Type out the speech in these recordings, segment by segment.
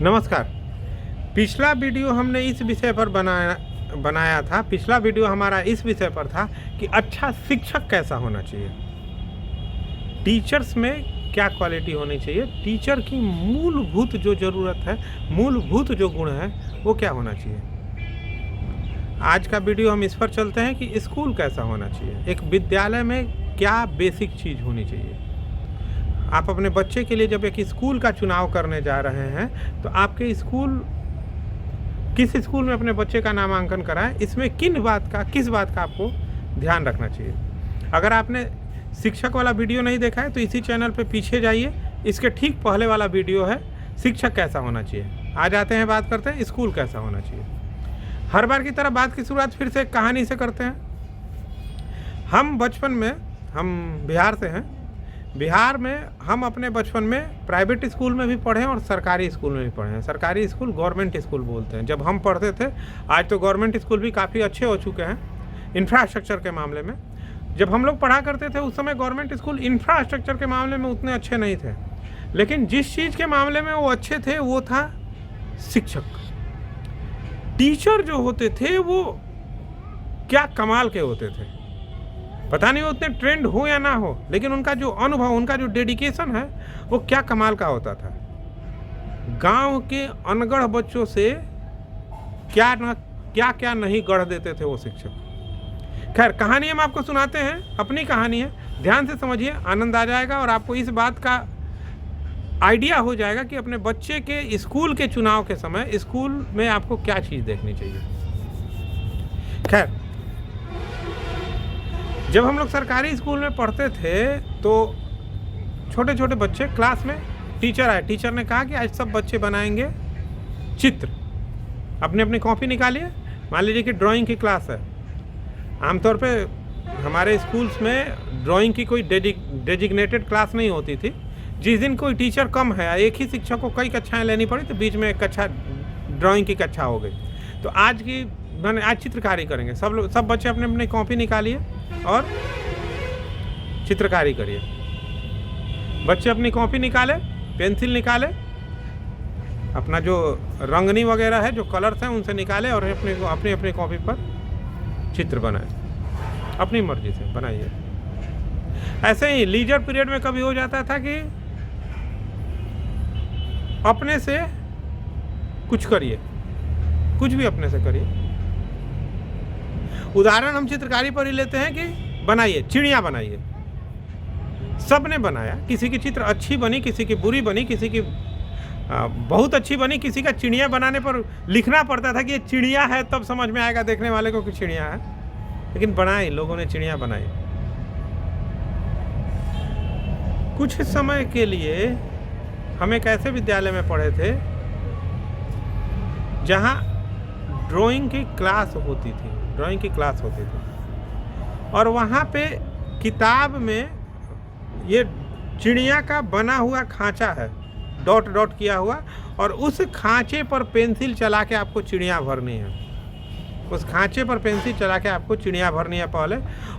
नमस्कार। पिछला वीडियो हमने इस विषय पर बनाया था। पिछला वीडियो हमारा इस विषय पर था कि अच्छा शिक्षक कैसा होना चाहिए, टीचर्स में क्या क्वालिटी होनी चाहिए, टीचर की मूलभूत जो ज़रूरत है, मूलभूत जो गुण है वो क्या होना चाहिए। आज का वीडियो हम इस पर चलते हैं कि स्कूल कैसा होना चाहिए, एक विद्यालय में क्या बेसिक चीज़ होनी चाहिए। आप अपने बच्चे के लिए जब एक स्कूल का चुनाव करने जा रहे हैं तो आपके स्कूल किस स्कूल में अपने बच्चे का नामांकन कराएं, इसमें किस बात का आपको ध्यान रखना चाहिए। अगर आपने शिक्षक वाला वीडियो नहीं देखा है तो इसी चैनल पे पीछे जाइए, इसके ठीक पहले वाला वीडियो है शिक्षक कैसा होना चाहिए। आज आते हैं, बात करते हैं स्कूल कैसा होना चाहिए। हर बार की तरह बात की शुरुआत फिर से एक कहानी से करते हैं। हम बचपन में, हम बिहार से हैं, बिहार में हम अपने बचपन में प्राइवेट स्कूल में भी पढ़े और सरकारी स्कूल में भी पढ़े हैं। सरकारी स्कूल गवर्नमेंट स्कूल बोलते हैं। जब हम पढ़ते थे, आज तो गवर्नमेंट स्कूल भी काफ़ी अच्छे हो चुके हैं इंफ्रास्ट्रक्चर के मामले में। जब हम लोग पढ़ा करते थे उस समय गवर्नमेंट स्कूल इंफ्रास्ट्रक्चर के मामले में उतने अच्छे नहीं थे, लेकिन जिस चीज़ के मामले में वो अच्छे थे वो था शिक्षक। टीचर जो होते थे वो क्या कमाल के होते थे। पता नहीं वो उतने ट्रेंड हो या ना हो, लेकिन उनका जो अनुभव, उनका जो डेडिकेशन है वो क्या कमाल का होता था। गांव के अनगढ़ बच्चों से क्या नहीं गढ़ देते थे वो शिक्षक। खैर, कहानी हम आपको सुनाते हैं, अपनी कहानी है, ध्यान से समझिए, आनंद आ जाएगा और आपको इस बात का आइडिया हो जाएगा कि अपने बच्चे के स्कूल के चुनाव के समय स्कूल में आपको क्या चीज़ देखनी चाहिए। खैर, जब हम लोग सरकारी स्कूल में पढ़ते थे तो छोटे छोटे बच्चे क्लास में, टीचर आए, टीचर ने कहा कि आज सब बच्चे बनाएंगे चित्र। अपनी अपनी कॉपी निकालिए। मान लीजिए कि ड्राइंग की क्लास है। आमतौर पे हमारे स्कूल्स में ड्राइंग की कोई डेजिग्नेटेड क्लास नहीं होती थी। जिस दिन कोई टीचर कम है, एक ही शिक्षक को कई कक्षाएं लेनी पड़ी तो बीच में एक कक्षा ड्राइंग की कक्षा हो गई। तो आज चित्रकारी करेंगे। सब बच्चे अपने अपनी कॉपी निकालिए और चित्रकारी करिए। बच्चे अपनी कॉपी निकाले, पेंसिल निकाले, अपना जो रंगनी वगैरह है, जो कलर्स हैं उनसे निकाले और अपनी कॉपी पर चित्र बनाए। अपनी मर्जी से बनाइए। ऐसे ही लीजर पीरियड में कभी हो जाता था कि अपने से कुछ करिए, कुछ भी अपने से करिए। उदाहरण हम चित्रकारी पर ही लेते हैं कि बनाइए, चिड़िया बनाइए। सब ने बनाया, किसी की चित्र अच्छी बनी, किसी की बुरी बनी, किसी की बहुत अच्छी बनी, किसी का चिड़िया बनाने पर लिखना पड़ता था कि ये चिड़िया है, तब समझ में आएगा देखने वाले को कि चिड़िया है। लेकिन बनाई, लोगों ने चिड़िया बनाई। कुछ समय के लिए हम एक ऐसे विद्यालय में पढ़े थे जहाँ ड्राइंग की क्लास होती थी, और वहाँ पे किताब में ये चिड़िया का बना हुआ खांचा है, डॉट डॉट किया हुआ, और उस खांचे पर पेंसिल चला के आपको चिड़िया भरनी है। उस खांचे पर पेंसिल चला के आपको चिड़िया भरनी है पहले,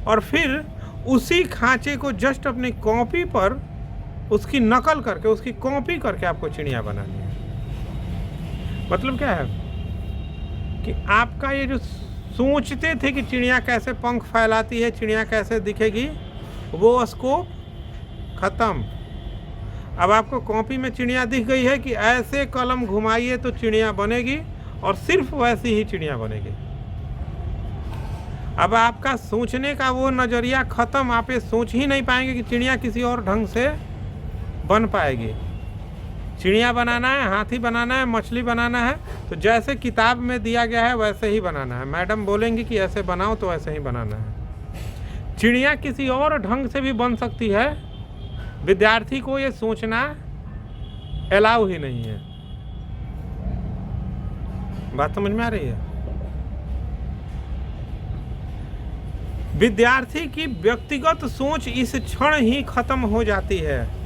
और फिर उसी खांचे को जस्ट अपनी कॉपी पर उसकी नकल करके, उसकी कॉपी करके आपको चिड़िया बनानी है। मतलब क्या है कि आपका ये जो सोचते थे कि चिड़िया कैसे पंख फैलाती है, चिड़िया कैसे दिखेगी, वो स्कोप खत्म। अब आपको कॉपी में चिड़िया दिख गई है कि ऐसे कलम घुमाइए तो चिड़िया बनेगी, और सिर्फ वैसी ही चिड़िया बनेगी। अब आपका सोचने का वो नज़रिया ख़त्म। आप ये सोच ही नहीं पाएंगे कि चिड़िया किसी और ढंग से बन पाएगी। चिड़िया बनाना है, हाथी बनाना है, मछली बनाना है, तो जैसे किताब में दिया गया है वैसे ही बनाना है। मैडम बोलेंगी कि ऐसे बनाओ तो ऐसे ही बनाना है। चिड़िया किसी और ढंग से भी बन सकती है, विद्यार्थी को ये सोचना अलाउ ही नहीं है। बात समझ में आ रही है? विद्यार्थी की व्यक्तिगत सोच इस क्षण ही खत्म हो जाती है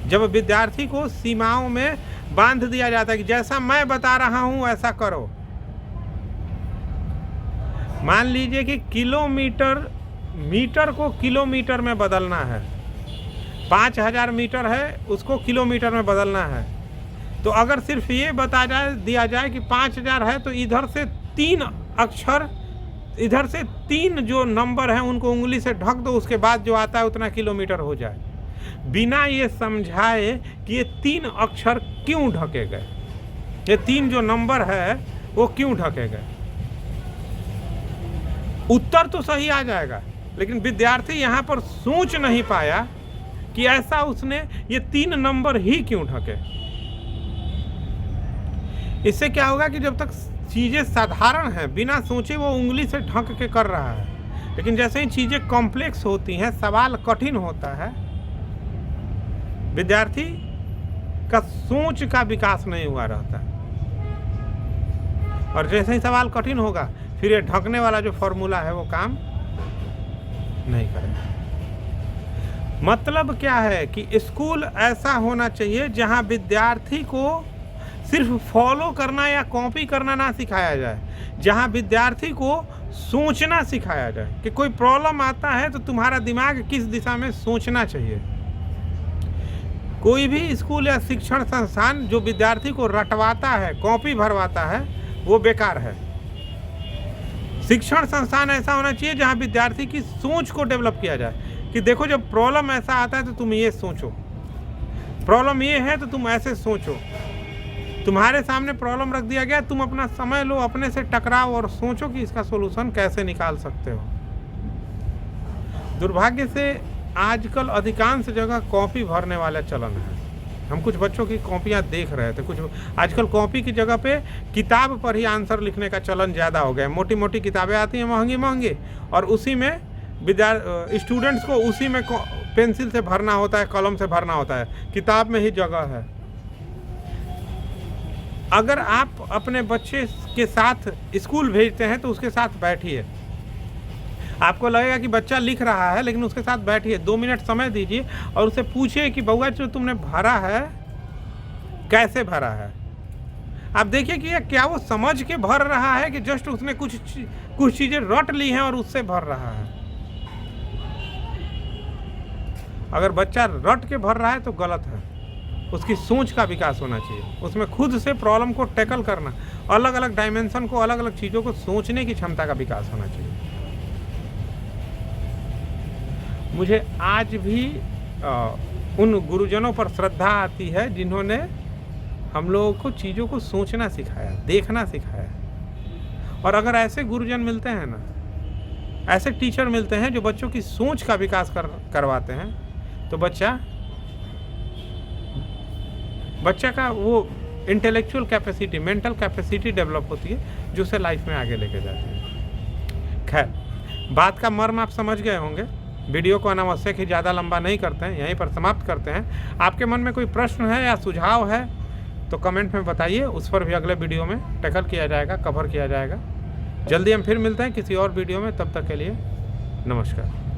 जब विद्यार्थी को सीमाओं में बांध दिया जाता है कि जैसा मैं बता रहा हूं वैसा करो। मान लीजिए कि मीटर को किलोमीटर में बदलना है। 5000 मीटर है, उसको किलोमीटर में बदलना है। तो अगर सिर्फ ये दिया जाए कि 5000 है तो इधर से 3 अक्षर, इधर से 3 जो नंबर हैं उनको उंगली से ढक दो, उसके बाद जो आता है उतना किलोमीटर हो जाए, बिना ये समझाए कि ये 3 अक्षर क्यों ढके गए, ये 3 जो नंबर है वो क्यों ढके गए। उत्तर तो सही आ जाएगा, लेकिन विद्यार्थी यहाँ पर सोच नहीं पाया कि ऐसा उसने ये 3 नंबर ही क्यों ढके। इससे क्या होगा कि जब तक चीज़ें साधारण हैं, बिना सोचे वो उंगली से ढक के कर रहा है, लेकिन जैसे ही चीज़ें कॉम्प्लेक्स होती हैं, सवाल कठिन होता है, विद्यार्थी का सोच का विकास नहीं हुआ रहता। और जैसे ही सवाल कठिन होगा फिर ये ढकने वाला जो फॉर्मूला है वो काम नहीं करेगा। मतलब क्या है कि स्कूल ऐसा होना चाहिए जहां विद्यार्थी को सिर्फ फॉलो करना या कॉपी करना ना सिखाया जाए, जहां विद्यार्थी को सोचना सिखाया जाए कि कोई प्रॉब्लम आता है तो तुम्हारा दिमाग किस दिशा में सोचना चाहिए। कोई भी स्कूल या शिक्षण संस्थान जो विद्यार्थी को रटवाता है, कॉपी भरवाता है, वो बेकार है। शिक्षण संस्थान ऐसा होना चाहिए जहां विद्यार्थी की सोच को डेवलप किया जाए कि देखो जब प्रॉब्लम ऐसा आता है तो तुम ये सोचो, प्रॉब्लम ये है तो तुम ऐसे सोचो, तुम्हारे सामने प्रॉब्लम रख दिया गया, तुम अपना समय लो, अपने से टकराओ और सोचो कि इसका सोल्यूशन कैसे निकाल सकते हो। दुर्भाग्य से आजकल अधिकांश जगह कॉपी भरने वाला चलन है। हम कुछ बच्चों की कॉपियाँ देख रहे थे, कुछ आजकल कॉपी की जगह पे किताब पर ही आंसर लिखने का चलन ज़्यादा हो गया है। मोटी मोटी किताबें आती हैं महंगी महंगी, और उसी में स्टूडेंट्स को उसी में पेंसिल से भरना होता है, कलम से भरना होता है, किताब में ही जगह है। अगर आप अपने बच्चे के साथ स्कूल भेजते हैं तो उसके साथ बैठिए। आपको लगेगा कि बच्चा लिख रहा है, लेकिन उसके साथ बैठिए, 2 मिनट समय दीजिए और उससे पूछिए कि बउआ जो तुमने भरा है कैसे भरा है। आप देखिए कि क्या वो समझ के भर रहा है कि जस्ट उसने कुछ चीज़ें रट ली हैं और उससे भर रहा है। अगर बच्चा रट के भर रहा है तो गलत है। उसकी सोच का विकास होना चाहिए, उसमें खुद से प्रॉब्लम को टैकल करना, अलग अलग डायमेंशन को, अलग अलग चीज़ों को सोचने की क्षमता का विकास होना चाहिए। मुझे आज भी उन गुरुजनों पर श्रद्धा आती है जिन्होंने हम लोगों को चीज़ों को सोचना सिखाया, देखना सिखाया। और अगर ऐसे गुरुजन मिलते हैं ना, ऐसे टीचर मिलते हैं जो बच्चों की सोच का विकास करवाते हैं, तो बच्चा का वो intellectual capacity, mental capacity develop होती है जो उसे लाइफ में आगे लेके जाती है। खैर, बात का मर्म आप समझ गए होंगे। वीडियो को अनावश्यक ही ज़्यादा लंबा नहीं करते हैं, यहीं पर समाप्त करते हैं। आपके मन में कोई प्रश्न है या सुझाव है तो कमेंट में बताइए, उस पर भी अगले वीडियो में टैकल किया जाएगा, कवर किया जाएगा। जल्दी हम फिर मिलते हैं किसी और वीडियो में, तब तक के लिए नमस्कार।